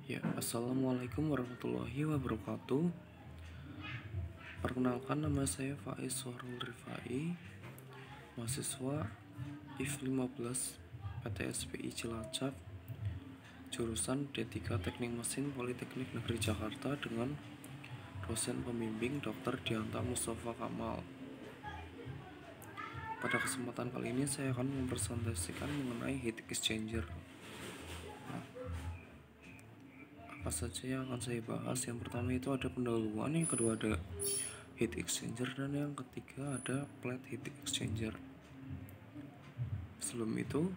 Ya, assalamualaikum warahmatullahi wabarakatuh. Perkenalkan, nama saya Faiz Sohrul Rifai, mahasiswa IF 15 PTSPI Cilacap, jurusan D3 Teknik Mesin Politeknik Negeri Jakarta dengan dosen pembimbing Dr. Dianta Mustafa Kamal. Pada kesempatan kali ini saya akan mempresentasikan mengenai heat exchanger. Apa saja yang akan saya bahas? Yang pertama itu ada pendahuluan, yang kedua ada heat exchanger, dan yang ketiga ada plate heat exchanger. Sebelum itu,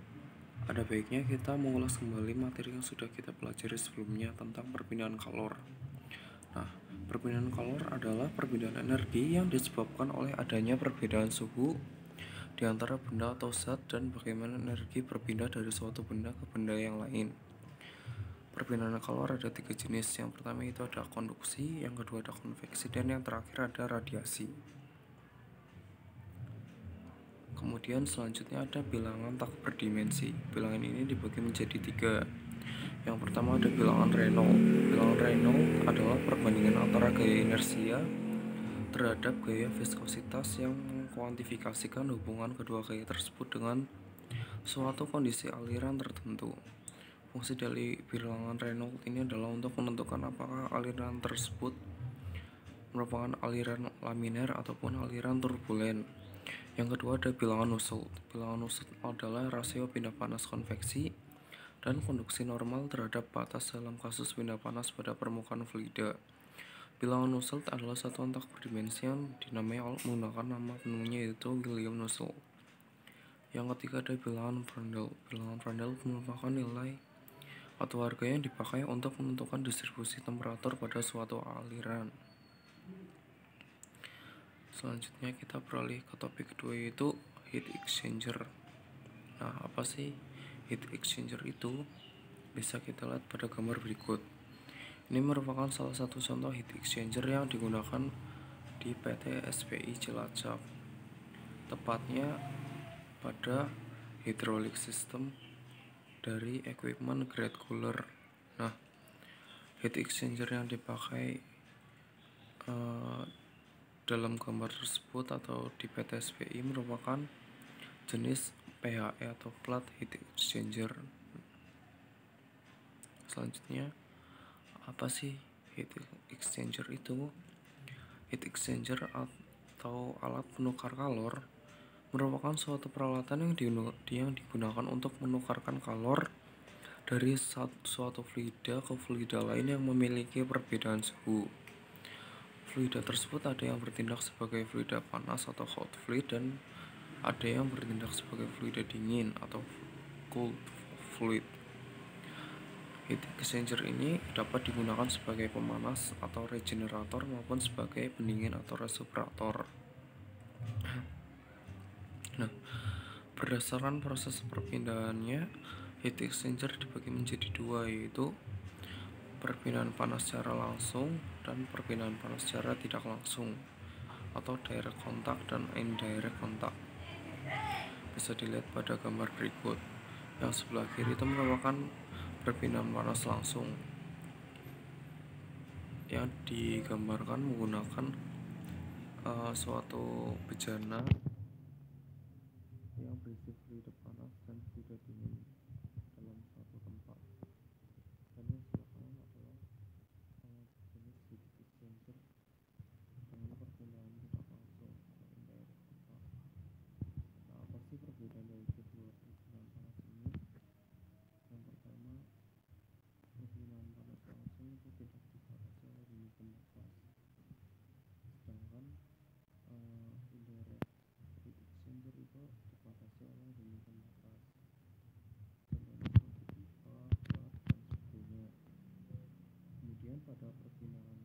ada baiknya kita mengulas kembali materi yang sudah kita pelajari sebelumnya tentang perpindahan kalor. Nah, perpindahan kalor adalah perpindahan energi yang disebabkan oleh adanya perbedaan suhu di antara benda atau zat dan bagaimana energi berpindah dari suatu benda ke benda yang lain. Perpindahan kalor ada 3 jenis. Yang pertama itu ada konduksi, yang kedua ada konveksi, dan yang terakhir ada radiasi. Kemudian selanjutnya ada bilangan tak berdimensi. Bilangan ini dibagi menjadi 3. Yang pertama ada bilangan Reynolds. Bilangan Reynolds adalah perbandingan antara gaya inersia terhadap gaya viskositas yang mengkuantifikasikan hubungan kedua gaya tersebut dengan suatu kondisi aliran tertentu. Fungsi dari bilangan Reynolds ini adalah untuk menentukan apakah aliran tersebut merupakan aliran laminar ataupun aliran turbulen. Yang kedua ada bilangan Nusselt. Bilangan Nusselt adalah rasio pindah panas konveksi dan konduksi normal terhadap batas dalam kasus pindah panas pada permukaan fluida. Bilangan Nusselt adalah satuan tak berdimensi yang dinamai menggunakan nama penuhnya, yaitu William Nusselt. Yang ketiga ada bilangan Prandtl. Bilangan Prandtl merupakan nilai atau harga yang dipakai untuk menentukan distribusi temperatur pada suatu aliran. Selanjutnya kita beralih ke topik kedua, yaitu heat exchanger. Nah, apa sih heat exchanger itu? Bisa kita lihat pada gambar berikut. Ini merupakan salah satu contoh heat exchanger yang digunakan di PT SPI Cilacap, tepatnya pada hydraulic system dari equipment grade cooler. Nah, heat exchanger yang dipakai dalam gambar tersebut atau di PT SPI merupakan jenis PHE atau plate heat exchanger. Selanjutnya, apa sih heat exchanger itu? Heat exchanger atau alat penukar kalor merupakan suatu peralatan yang digunakan untuk menukarkan kalor dari suatu fluida ke fluida lain yang memiliki perbedaan suhu. Fluida tersebut ada yang bertindak sebagai fluida panas atau hot fluid, dan ada yang bertindak sebagai fluida dingin atau cold fluid. Heat exchanger ini dapat digunakan sebagai pemanas atau regenerator maupun sebagai pendingin atau resuperator. Nah, berdasarkan proses perpindahannya, heat exchanger dibagi menjadi 2, yaitu perpindahan panas secara langsung dan perpindahan panas secara tidak langsung atau direct contact dan indirect contact. Bisa dilihat pada gambar berikut. Yang sebelah kiri itu merupakan perpindahan panas langsung yang digambarkan menggunakan suatu bejana yang berisi fluida panas dan fluida dingin dalam suatu tempat. Dan yang sebelah kanan adalah jenis heat exchanger dengan perpindahan tidak langsung atau indirect contact. Nah, apa sih perbedaan dari kedua perpindahan panas ini? Yang pertama, perpindahan panas langsung itu tidak dibatasi oleh limit pembatas, sedangkan indirect heat exchanger itu dibatasi oleh limit pembatas. Contohnya seperti pipa, bak, dan sebagainya. Kemudian pada perpindahan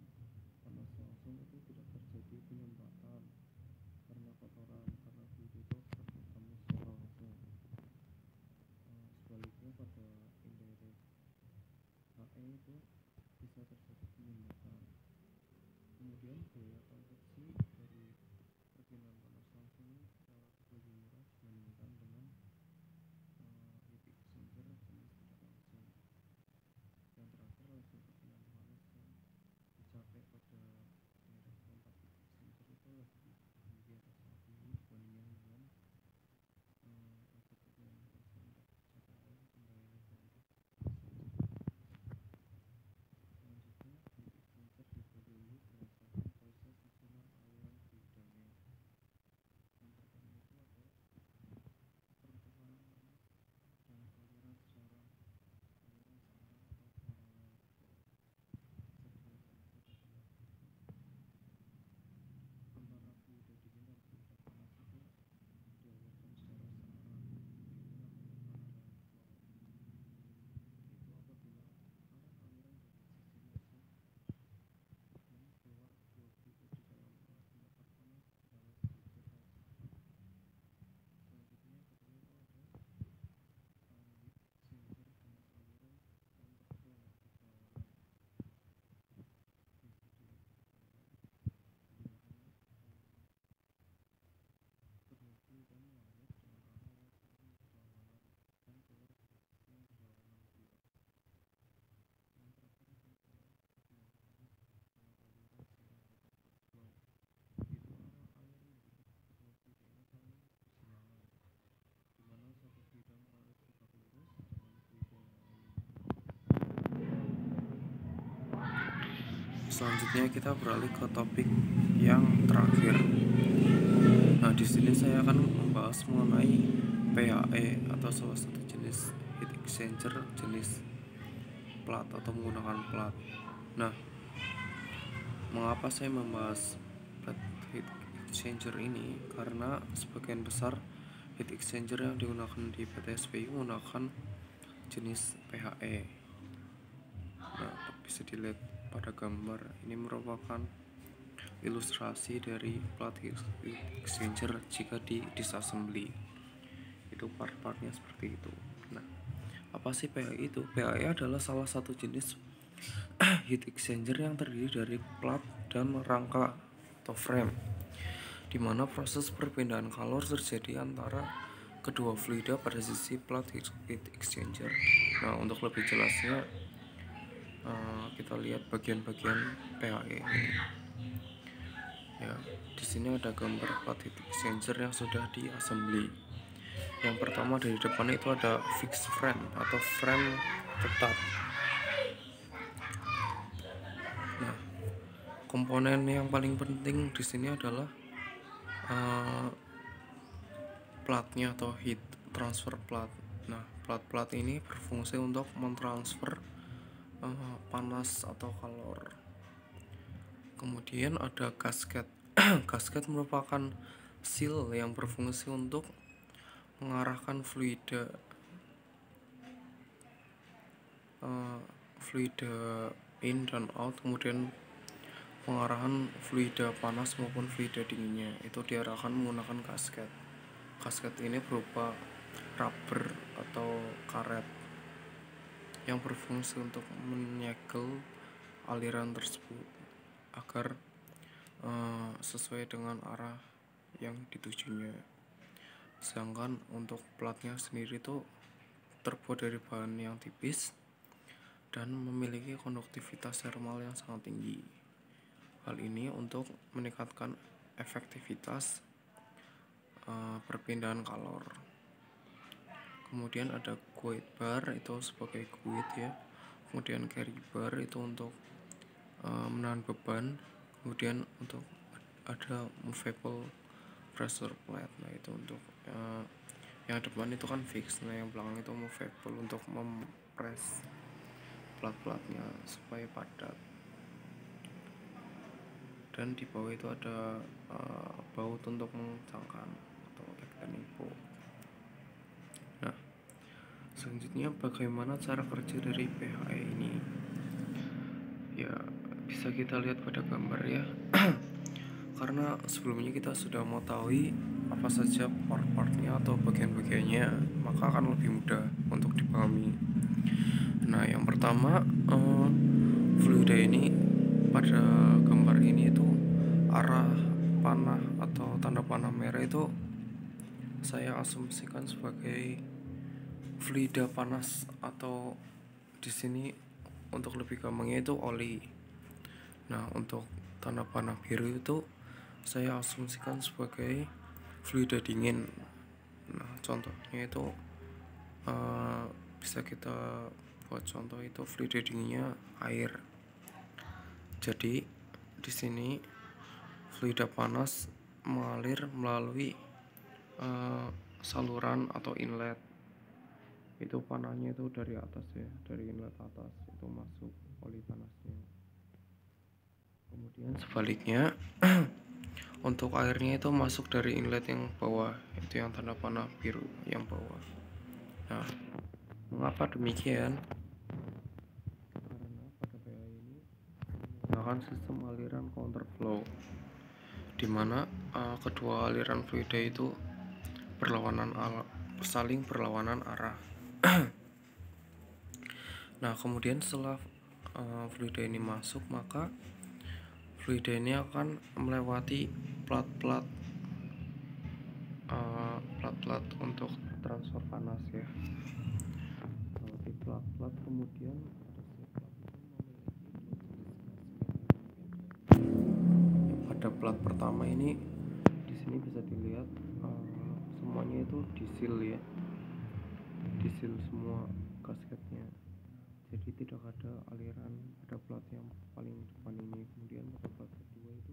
panas langsung itu tidak terjadi penyumbatan karena kotoran, karena fluid itu bertemu secara langsung. Sebaliknya pada indirect HE itu bisa terjadi penyumbatan. Kemudian biaya konveksi dari perpindahan panas langsung ini relatif lebih murah dibandingkan dengan heat exchanger jenis tidak langsung. Yang terakhir, Selanjutnya kita beralih ke topik yang terakhir. Nah, di sini saya akan membahas mengenai PHE atau salah satu jenis heat exchanger jenis plat atau menggunakan plat. Nah, mengapa saya membahas plat heat exchanger ini? Karena sebagian besar heat exchanger yang digunakan di PT SPI menggunakan jenis PHE. Nah, bisa dilihat pada gambar ini merupakan ilustrasi dari plat heat exchanger jika di disassembly. Itu part-partnya seperti itu. Nah, apa sih PHE itu? PHE adalah salah satu jenis heat exchanger yang terdiri dari plat dan rangka atau frame, di mana proses perpindahan kalor terjadi antara kedua fluida pada sisi plat heat exchanger. Nah, untuk lebih jelasnya kita lihat bagian-bagian PHE ini. Ya, di sini ada gambar plat heat exchanger yang sudah diassembly. Yang pertama dari depan itu ada fixed frame atau frame tetap. Nah, komponen yang paling penting di sini adalah platnya atau heat transfer plat. Nah, plat-plat ini berfungsi untuk mentransfer panas atau kalor. Kemudian ada gasket. Gasket merupakan seal yang berfungsi untuk mengarahkan fluida in dan out, kemudian pengarahan fluida panas maupun fluida dinginnya itu diarahkan menggunakan gasket. Gasket ini berupa rubber atau karet yang berfungsi untuk menyegel aliran tersebut agar sesuai dengan arah yang ditujunya. Sedangkan untuk platnya sendiri itu terbuat dari bahan yang tipis dan memiliki konduktivitas thermal yang sangat tinggi. Hal ini untuk meningkatkan efektivitas perpindahan kalor. Kemudian ada guide bar itu sebagai guide ya. Kemudian carry bar itu untuk menahan beban. Kemudian untuk ada movable pressure plate. Nah, itu untuk yang depan itu kan fix. Nah, yang belakang itu movable untuk mempres plat-platnya supaya padat. Dan di bawah itu ada baut untuk mengencangkan atau teknik. Nah, selanjutnya bagaimana cara kerja dari PHE ini? Ya, bisa kita lihat pada gambar ya. Karena sebelumnya kita sudah mengetahui apa saja part-partnya atau bagian-bagiannya, maka akan lebih mudah untuk dipahami. Nah, yang pertama fluida ini pada gambar ini itu arah panah atau tanda panah merah itu saya asumsikan sebagai fluida panas, atau di sini untuk lebih gampangnya itu oli. Nah, untuk tanda panah biru itu saya asumsikan sebagai fluida dingin. Nah, contohnya itu bisa kita buat contoh itu fluida dinginnya air. Jadi di sini fluida panas mengalir melalui saluran atau inlet. Itu panahnya itu dari atas ya, dari inlet atas itu masuk oli panasnya. Kemudian sebaliknya untuk airnya itu masuk dari inlet yang bawah, itu yang tanda panah biru yang bawah. Nah, mengapa demikian? Karena pada PHE ini menggunakan sistem aliran counterflow, di mana kedua aliran fluida itu saling berlawanan arah. Nah, kemudian setelah fluida ini masuk, maka fluida ini akan melewati plat-plat untuk transfer panas ya. Melewati plat-plat, kemudian ada plat pada plat pertama ini di sini bisa dilihat semuanya itu disil ya, disil semua gasketnya. jadi tidak ada aliran pada plat yang paling depan ini. Kemudian pada plat kedua itu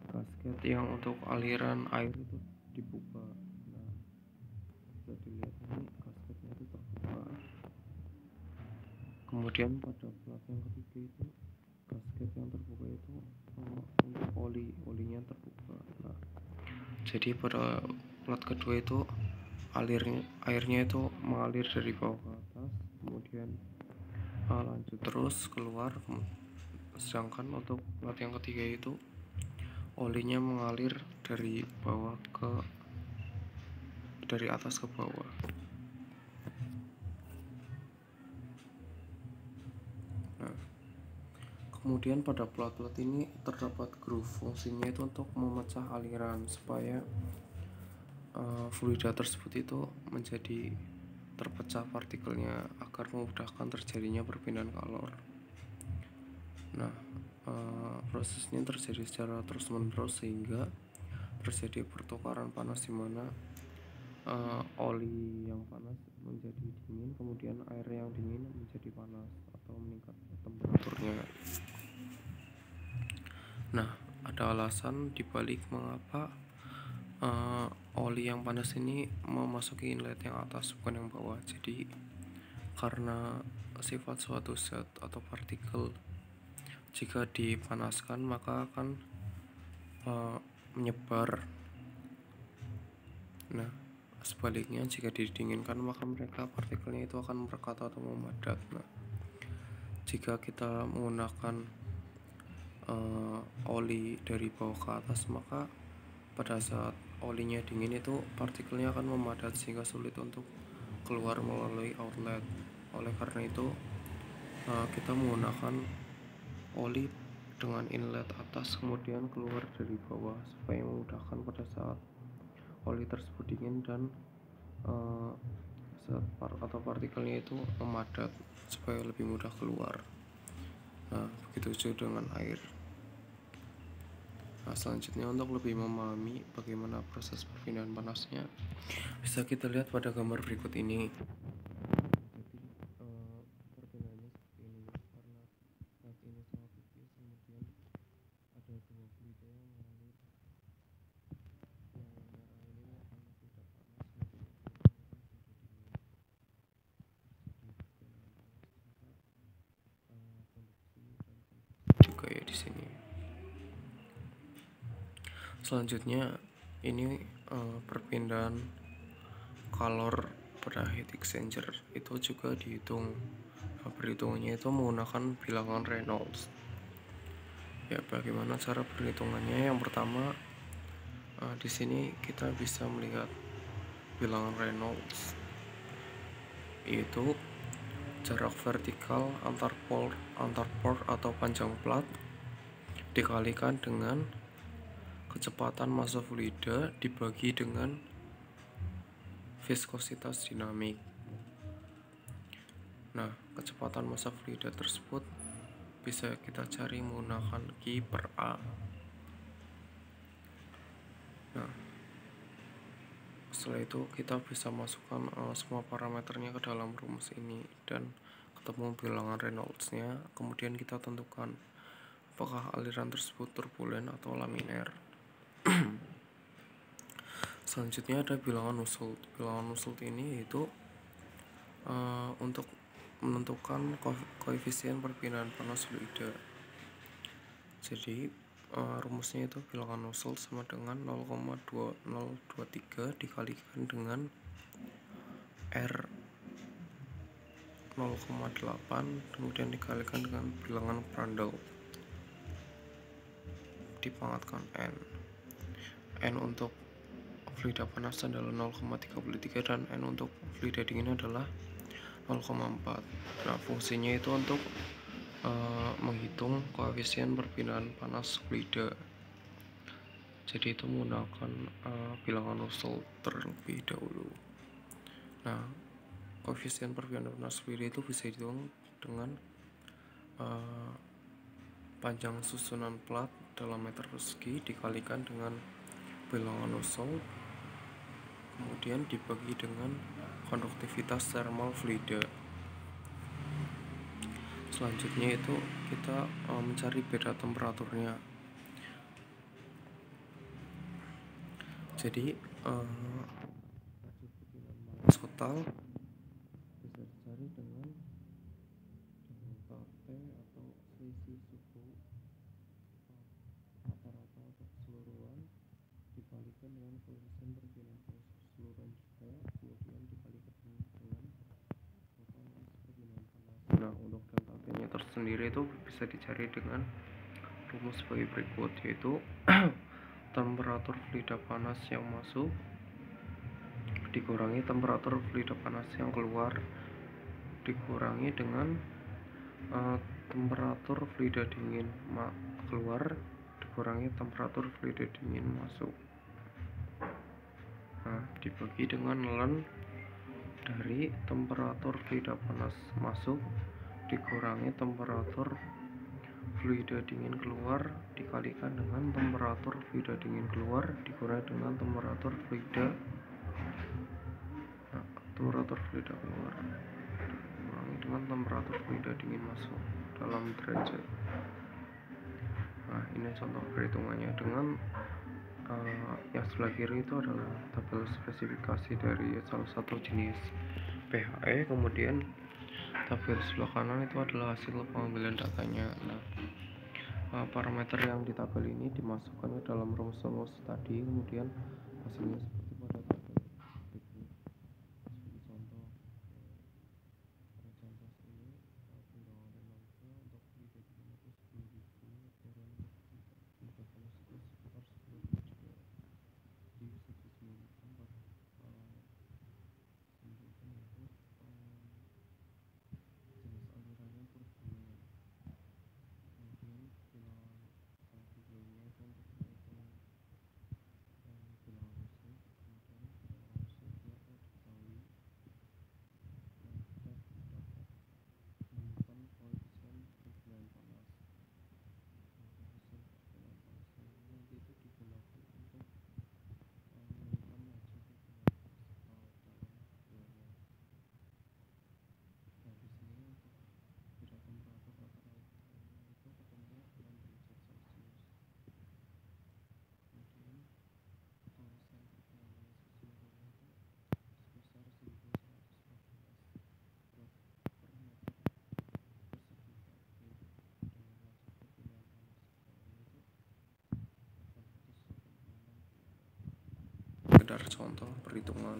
gasket yang untuk aliran air itu dibuka. Nah, bisa dilihat ini gasketnya itu terbuka. Kemudian pada plat yang ketiga itu gasket yang terbuka itu untuk olinya terbuka. Nah, jadi pada plat kedua itu airnya itu mengalir dari bawah ke atas, kemudian lanjut terus keluar. Sedangkan untuk plat yang ketiga itu olinya mengalir dari atas ke bawah. Nah, kemudian pada plat-plat ini terdapat groove. Fungsinya itu untuk memecah aliran supaya fluida tersebut itu menjadi terpecah partikelnya agar memudahkan terjadinya perpindahan kalor. Nah, prosesnya terjadi secara terus-menerus sehingga terjadi pertukaran panas di mana oli yang panas menjadi dingin, kemudian air yang dingin menjadi panas atau meningkat temperaturnya. Nah, ada alasan dibalik mengapa oli yang panas ini memasuki inlet yang atas bukan yang bawah. Jadi karena sifat suatu zat atau partikel jika dipanaskan maka akan menyebar. Nah, sebaliknya jika didinginkan maka partikelnya itu akan merekat atau memadat. Nah, jika kita menggunakan oli dari bawah ke atas maka pada saat olinya dingin itu partikelnya akan memadat sehingga sulit untuk keluar melalui outlet. Oleh karena itu kita menggunakan oli dengan inlet atas kemudian keluar dari bawah supaya memudahkan pada saat oli tersebut dingin dan atau partikelnya itu memadat supaya lebih mudah keluar. Nah, begitu juga dengan air. Nah, selanjutnya untuk lebih memahami bagaimana proses perpindahan panasnya bisa kita lihat pada gambar berikut ini. Perpindahannya seperti ini karena saat ini sangat tipis, kemudian ada dua fluida yang mengalir. Yang merah ini akan fluida panas, kemudian yang putih akan fluida dingin. Terjadi perpindahan panas sehingga konduksi dan konveksi juga ya di sini. Selanjutnya ini perpindahan kalor pada heat exchanger itu juga dihitung. Nah, perhitungannya itu menggunakan bilangan Reynolds. Ya, bagaimana cara perhitungannya? Yang pertama, di sini kita bisa melihat bilangan Reynolds, yaitu jarak vertikal antar port atau panjang plat dikalikan dengan kecepatan massa fluida dibagi dengan viskositas dinamik. Nah, kecepatan massa fluida tersebut bisa kita cari menggunakan Q per A. Nah, setelah itu kita bisa masukkan semua parameternya ke dalam rumus ini dan ketemu bilangan Reynolds-nya. Kemudian kita tentukan apakah aliran tersebut turbulen atau laminar. Selanjutnya ada bilangan Nusselt. Bilangan Nusselt ini yaitu untuk menentukan koefisien perpindahan panas fluida. Jadi rumusnya itu bilangan Nusselt sama dengan 0,2023 dikalikan dengan R 0,8 kemudian dikalikan dengan bilangan Prandtl dipangkatkan N untuk fluida panas adalah 0,33 dan N untuk fluida dingin adalah 0,4. Nah, fungsinya itu untuk menghitung koefisien perpindahan panas fluida. Jadi itu menggunakan bilangan Nusselt terlebih dahulu. Nah, koefisien perpindahan panas fluida itu bisa dihitung dengan panjang susunan plat dalam meter persegi dikalikan dengan bilangan Nusselt kemudian dibagi dengan konduktivitas thermal fluida. Selanjutnya itu kita mencari beda temperaturnya. Jadi panas total bisa dicari dengan delta T atau selisih suhu rata-rata atau keseluruhan dikalikan dengan koefisien perpindahan keseluruhan juga, kemudian dikalikan dengan total mass perpindahan panas. Nah, untuk delta T nya tersendiri itu bisa dicari dengan rumus sebagai berikut, yaitu temperatur fluida panas yang masuk dikurangi temperatur fluida panas yang keluar dikurangi dengan temperatur fluida dingin keluar dikurangi temperatur fluida dingin masuk. Nah, dibagi dengan ln dari temperatur fluida panas masuk dikurangi temperatur fluida dingin keluar dikalikan dengan temperatur fluida dingin keluar dikurangi dengan temperatur fluida keluar dikurangi dengan temperatur fluida dingin masuk dalam derajat. Nah, ini contoh perhitungannya dengan yang sebelah kiri itu adalah tabel spesifikasi dari salah satu jenis PHE, kemudian tabel sebelah kanan itu adalah hasil pengambilan datanya. Nah, parameter yang di tabel ini dimasukkan ke dalam rumus-rumus tadi, kemudian hasilnya seperti pada tabel berikut. Sebagai contoh, pada contoh ini pembawa Renalta untuk fluida dingin itu 10.000, ukuran fluida panas itu sekitar 10.000 juga. Jadi bisa disimulkan pada simpulkan untuk jenis alirannya turbulen. Kemudian bilangan videonya itu untuk menghitung bilangan musik, kemudian bilangan musiknya itu diketahui. Nah, kita dapat menemukan koefisien perpindahan panas. Koefisien perpindahan panas ini nanti itu digunakan untuk menentukan laju perpindahan panas dalam videonya. Nah, di sini untuk beda temperatur rata-ratanya itu ketemu 6 derajat Celcius. Kemudian koefisien perpindahan panas keseluruhannya itu sebesar 1114 watt per meter persegi Kelvin dengan laju perpindahan panas bawahnya itu 886 km. Sekedar contoh perhitungan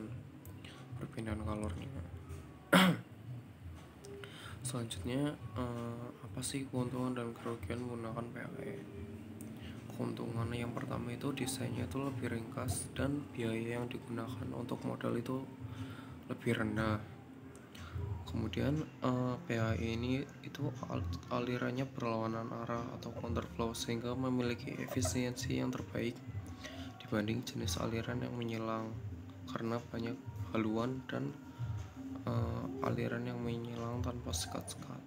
perpindahan kalornya. Selanjutnya, apa sih keuntungan dan kerugian menggunakan PHE? Keuntungan yang pertama itu desainnya itu lebih ringkas dan biaya yang digunakan untuk modal itu lebih rendah. Kemudian PHE ini itu alirannya berlawanan arah atau counterflow sehingga memiliki efisiensi yang terbaik dibanding jenis aliran yang menyilang karena banyak haluan dan aliran yang menyilang tanpa sekat-sekat.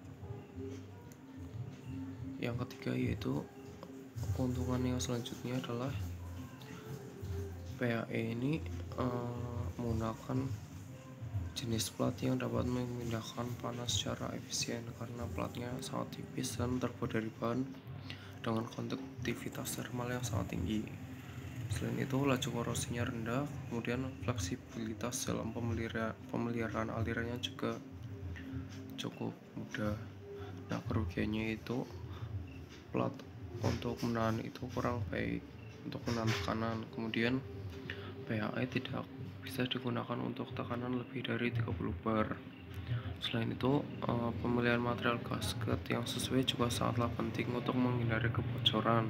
Yang ketiga yaitu keuntungan yang selanjutnya adalah PHE ini menggunakan jenis plat yang dapat memindahkan panas secara efisien karena platnya sangat tipis dan terbuat dari bahan dengan konduktivitas termal yang sangat tinggi. Selain itu, laju korosinya rendah, kemudian fleksibilitas dalam pemeliharaan alirannya juga cukup mudah. Nah, kerugiannya itu plat untuk menahan itu kurang baik untuk menahan tekanan. Kemudian PHE tidak bisa digunakan untuk tekanan lebih dari 30 bar. Selain itu, pemilihan material gasket yang sesuai juga sangatlah penting untuk menghindari kebocoran.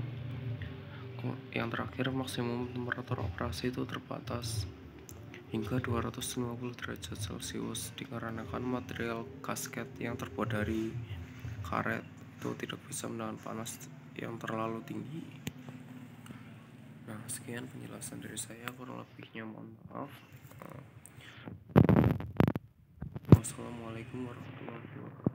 Yang terakhir, maksimum temperatur operasi itu terbatas hingga 250 derajat Celcius dikarenakan material gasket yang terbuat dari karet itu tidak bisa menahan panas yang terlalu tinggi. Nah, sekian penjelasan dari saya, kurang lebihnya mohon maaf. Wassalamualaikum warahmatullahi wabarakatuh.